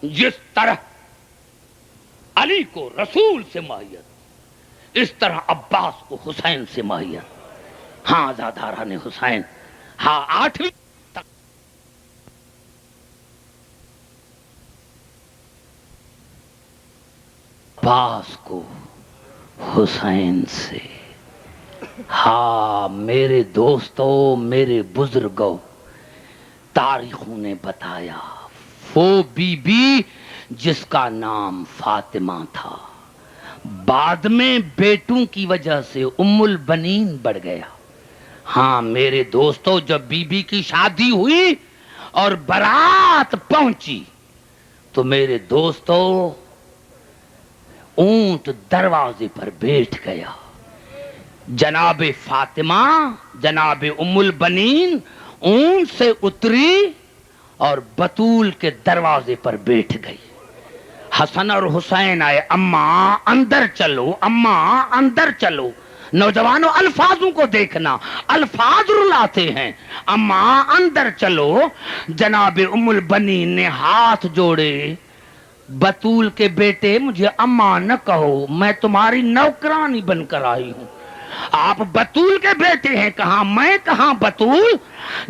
جس طرح علی کو رسول سے ماہیت، اس طرح عباس کو حسین سے ماہیت۔ ہاں زاداران حسین، ہاں 8ویں تک عباس کو حسین سے۔ ہاں میرے دوستوں، میرے بزرگوں، تاریخوں نے بتایا وہ بی بی جس کا نام فاطمہ تھا، بعد میں بیٹوں کی وجہ سے ام البنین بڑھ گیا۔ ہاں میرے دوستوں، جب بی بی کی شادی ہوئی اور بارات پہنچی تو میرے دوستوں اونٹ دروازے پر بیٹھ گیا۔ جناب فاطمہ، جناب ام البنین اونٹ سے اتری اور بطول کے دروازے پر بیٹھ گئی۔ حسن اور حسین آئے، اماں اندر چلو، اماں اندر چلو۔ نوجوانوں الفاظوں کو دیکھنا، الفاظ رلاتے ہیں۔ اماں اندر چلو۔ جناب ام البنین نے ہاتھ جوڑے، بطول کے بیٹے مجھے اماں نہ کہو، میں تمہاری نوکرانی بن کر آئی ہوں۔ آپ بطول کے بیٹے ہیں، کہاں میں کہاں بطول؟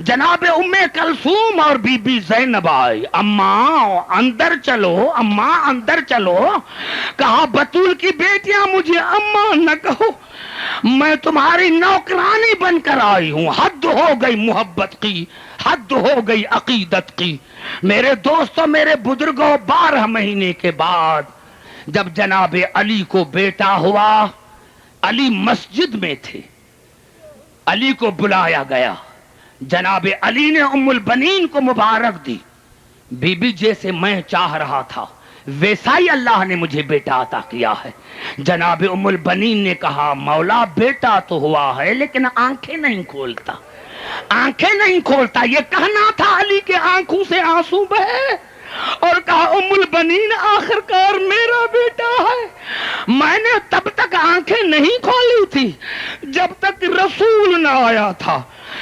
جناب ام کلثوم اور بی بی زینب آئی، اماں اندر چلو، اماں اندر چلو۔ کہا بطول کی بیٹیاں مجھے اماں نہ کہو، میں تمہاری نوکرانی بن کر آئی ہوں۔ حد ہو گئی محبت کی، حد ہو گئی عقیدت کی۔ میرے دوستوں، میرے بزرگوں، 12 مہینے کے بعد جب جناب علی کو بیٹا ہوا، علی مسجد میں تھے، علی کو بلایا گیا، جناب علی نے ام البنین کو مبارک دی، بی بی جیسے میں چاہ رہا تھا ویسا ہی اللہ نے مجھے بیٹا عطا کیا ہے۔ جناب ام البنین نے کہا مولا بیٹا تو ہوا ہے لیکن آنکھیں نہیں کھولتا، آنکھیں نہیں کھولتا۔ یہ کہنا تھا علی کے آنکھوں سے آنسو بہے، اور کہا ام البنین آخر کار میرا بیٹا ہے۔ میں نے تب تک آنکھیں نہیں کھولی تھی جب تک رسول نہ آیا تھا،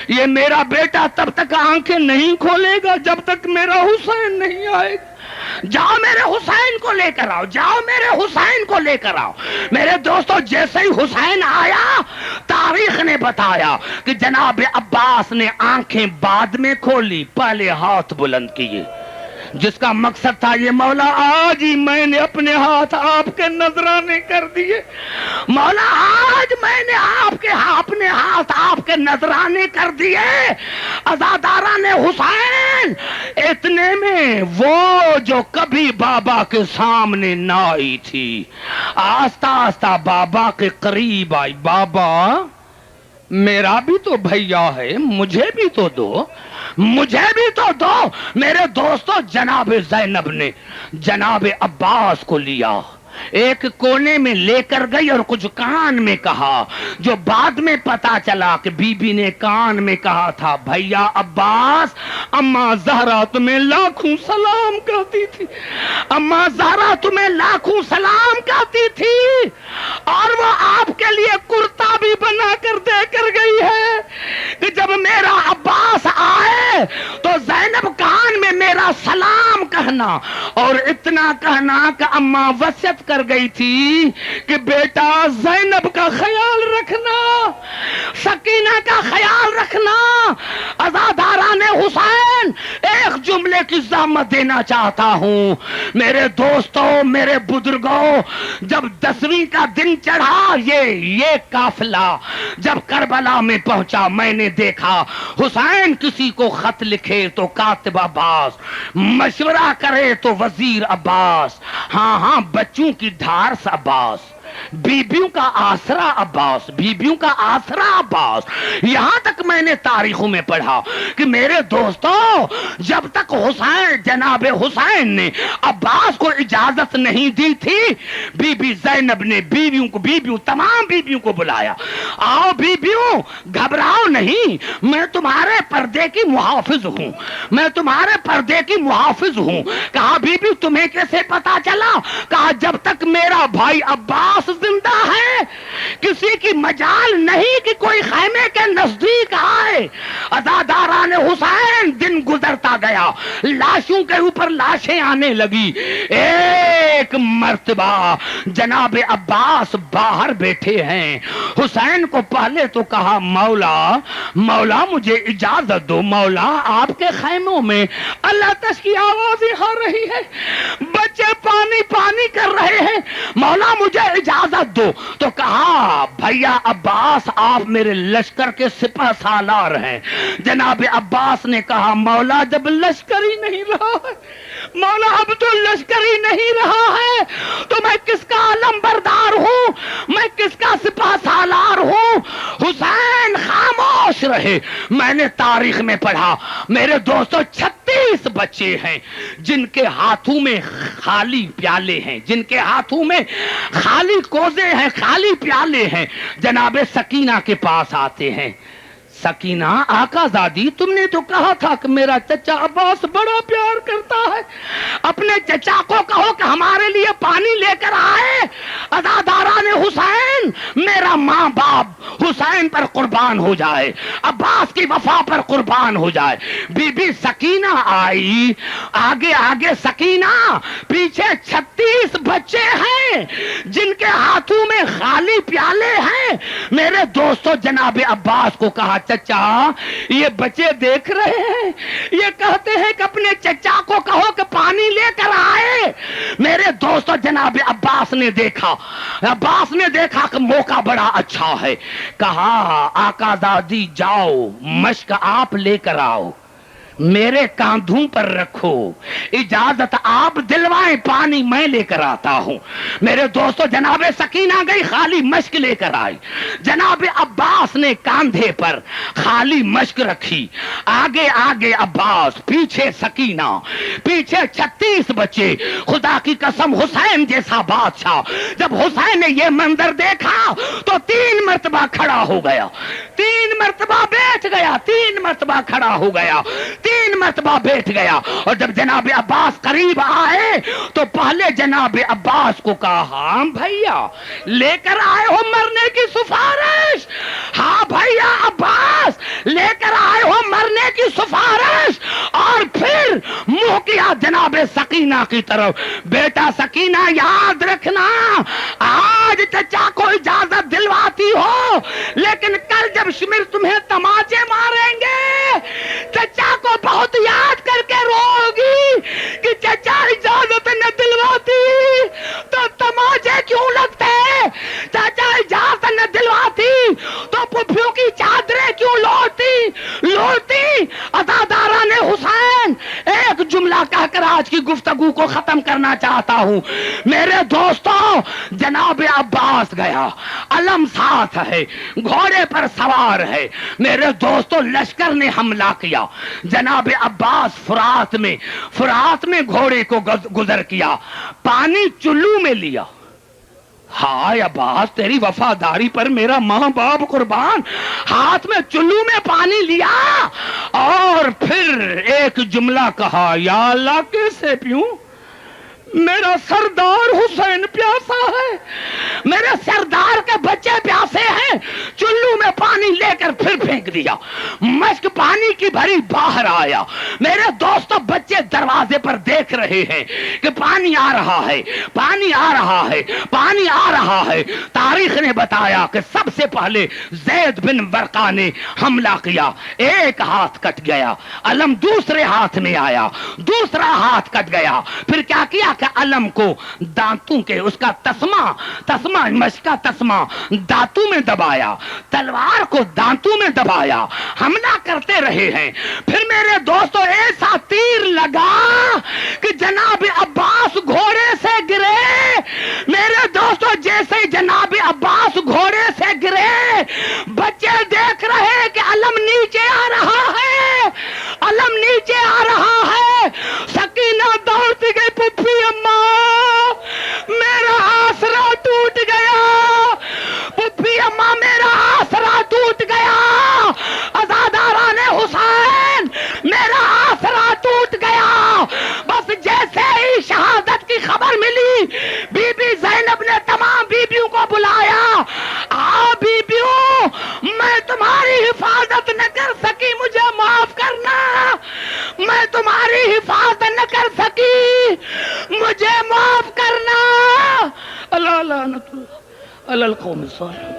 یہ میرا بیٹا تب تک آنکھیں نہیں کھولے گا جب تک میرا حسین نہیں آئے گا۔ جاؤ میرے حسین کو لے کر آؤ، جاؤ میرے حسین کو لے کر آؤ۔ میرے دوستو جیسے ہی حسین آیا، تاریخ نے بتایا کہ جناب عباس نے آنکھیں بعد میں کھولی، پہلے ہاتھ بلند کیے، جس کا مقصد تھا یہ مولا آج ہی میں نے اپنے ہاتھ آپ کے نذرانے کر دیے، مولا آج میں نے اپنے ہاتھ آپ کے نذرانے کر دیے۔ عزاداران حسین، اتنے میں وہ جو کبھی بابا کے سامنے نہ آئی تھی، آہستہ آہستہ بابا کے قریب آئی۔ بابا میرا بھی تو بھیا ہے، مجھے بھی تو دو، مجھے بھی تو دو۔ میرے دوستو جناب زینب نے جناب عباس کو لیا، ایک کونے میں لے کر گئی اور کچھ کان میں کہا، جو بعد میں پتا چلا کہ بی بی نے کان میں کہا تھا بھیا عباس، اماں زہرا تمہیں لاکھوں سلام کہتی تھی، اماں زہرا تمہیں لاکھوں سلام کہتی تھی، اور وہ آپ کے لیے کرتا بھی بنا کر دے کر گئی ہے کہ جب میرا عباس آئے تو زینب کان میں میرا سلام کہنا، اور اتنا کہنا کہ اماں وصیت کر گئی تھی کہ بیٹا زینب کا خیال رکھنا، سکینہ کا خیال رکھنا۔ عزاداران حسین، ایک جملے کی زحمت دینا چاہتا ہوں میرے دوستوں، میرے بزرگوں، جب 10ویں کا دن چڑھا، یہ قافلہ جب کربلا میں پہنچا، میں نے دیکھا حسین کسی کو خط لکھے تو کاتب عباس، مشورہ کرے تو وزیر عباس، ہاں بچوں کی ڈھارس عباس، بیبیوں کا آسرا عباس، بیبیوں کا آسرا عباس۔ یہاں تک میں نے تاریخوں میں پڑھا کہ میرے دوستوں جب تک حسین، جناب حسین نے عباس کو اجازت نہیں دی تھی، بی بی زینب نے بیویوں تمام بیویوں کو بلایا، آؤ بیویوں گھبراؤ نہیں، میں تمہارے پردے کی محافظ ہوں، میں تمہارے پردے کی محافظ ہوں۔ کہا بیوی تمہیں کیسے پتا چلا؟ کہا جب تک میرا بھائی عباس زندہ ہے کسی کی مجال نہیں کہ کوئی خیمے کے نزدیک آئے. عزاداران حسین دن گزرتا گیا, لاشوں کے اوپر لاشیں آنے لگی. ایک مرتبہ جناب عباس باہر بیٹھے ہیں. حسین کو پہلے تو کہا مولا مولا مجھے اجازت دو, مولا آپ کے خیموں میں اللہ تش کی آوازیں آ رہی ہے, بچے پانی پانی کر رہے ہیں, مولا مجھے اجازت دو. تو کہا بھیا عباس آپ میرے لشکر کے سپہ سالار ہیں. جناب عباس نے کہا مولا جب لشکر ہی نہیں رہا ہے, مولا اب تو لشکر ہی نہیں رہا ہے تو میں کس کا علم بردار ہوں, میں کس کا سپہ سالار ہوں. حسین خاموش رہے. میں نے تاریخ میں پڑھا میرے دوستو 36 بچے ہیں جن کے ہاتھوں میں خالی پیالے ہیں, جن کے ہاتھوں میں خالی کوزے ہیں, خالی پیالے ہیں. جناب سکینہ کے پاس آتے ہیں. سکینہ آقا زادی تم نے تو کہا تھا کہ میرا چچا عباس بڑا پیار کرتا ہے, اپنے چچا کو کہو کہ ہمارے لیے پانی لے کر آئے. عزاداران حسین میرا ماں باپ حسین پر قربان ہو جائے, عباس کی وفا پر قربان ہو جائے. بی بی سکینہ آئی, آگے آگے سکینہ, پیچھے 36 بچے ہیں جن کے ہاتھوں میں خالی پیالے ہیں. میرے دوستو جناب عباس کو کہا چچا یہ بچے دیکھ رہے ہیں, یہ کہتے ہیں کہ اپنے چچا کو کہو کہ پانی لے کر آئے. میرے دوستو جناب عباس نے دیکھا کہ موقع بڑا اچھا ہے. کہا آقا زادی جاؤ مشک آپ لے کر آؤ, میرے کاندھوں پر رکھو, اجازت آپ دلوائیں پانی میں لے کر آتا ہوں. میرے دوستو جناب سکینہ گئی خالی مشک لے کر آئی. جناب عباس نے کاندھے پر خالی مشک رکھی, آگے آگے عباس, پیچھے سکینہ, پیچھے 36 بچے. خدا کی قسم حسین جیسا بادشاہ جب حسین نے یہ منظر دیکھا تو 3 مرتبہ کھڑا ہو گیا, 3 مرتبہ بیٹھ گیا, 3 مرتبہ کھڑا ہو گیا, 3 مرتبہ بیٹھ گیا. اور جب جناب عباس قریب آئے تو پہلے جناب عباس کو کہا ہاں بھیا لے کر آئے ہو مرنے کی سفارش, ہاں بھیا عباس لے کر آئے ہو مرنے کی سفارش. اور پھر منہ کیا جناب سکینہ کی طرف, بیٹا سکینہ یاد رکھنا آج چچا کو اجازت دلواتی ہو لیکن کل جب شمر تمہیں تماچے ماریں گے چچا کو بہت یاد کر کے روگی کہ چچا اجازت نہ دلواتی تو تماچے کیوں لگتے, چچا اجازت نہ دلواتی تو پھوپھیوں کی چادریں کیوں لوٹتی. عزاداران حسین ایک جملہ کہہ کر آج کی گفتگو کو ختم کرنا چاہتا ہوں. میرے دوستو جناب عباس گیا, علم ساتھ ہے, گھوڑے پر سوار ہے. میرے دوستو لشکر نے حملہ کیا. جناب عباس فرات میں گھوڑے کو گزر کیا, پانی چلو میں لیا. ہائے عباس تیری وفاداری پر میرا ماں باپ قربان, ہاتھ میں چلو میں پانی لیا اور پھر ایک جملہ کہا یا اللہ کیسے پیوں, میرا سردار حسین پیاسا ہے, میرے سردار کے بچے پیاسے ہیں. چلو میں پانی لے کر پھر پھینک دیا, مشک پانی کی بھری باہر آیا. میرے دوستو بچے دروازے پر دیکھ رہے ہیں کہ پانی آ رہا ہے, پانی آ رہا ہے, پانی آ رہا ہے. تاریخ نے بتایا کہ سب سے پہلے زید بن ورقہ نے حملہ کیا, ایک ہاتھ کٹ گیا, علم دوسرے ہاتھ میں آیا, دوسرا ہاتھ کٹ گیا. پھر کیا کیا کہ علم کو دانتوں کے اس کا تسمہ مشک کا تسمہ دانتوں میں دبایا, تلوار کو دانتوں میں دبایا, حملہ کرتے رہے ہیں. پھر میرے دوستو ایسا تیر لگا کہ جناب عباس گھوڑے سے گرے. میرے دوستو جیسے جناب عباس گھوڑے سے گرے بچے دیکھ رہے کہ علم نیچے آ رہا ہے, علم نیچے آ رہا ہے. سکینہ دوڑتی گئی, پھپھی اماں میرا آسرا ٹوٹ گیا, پھپھی اماں میرا آسرا ٹوٹ گیا. عزاداران حسین میرا آسرا ٹوٹ گیا. بس جیسے ہی شہادت کی خبر ملی بی بی زینب نے تمام بیبیوں کو بلایا, بی مجھے معاف کرنا. اللہ لعنت اللہ علی القوم الصالحین.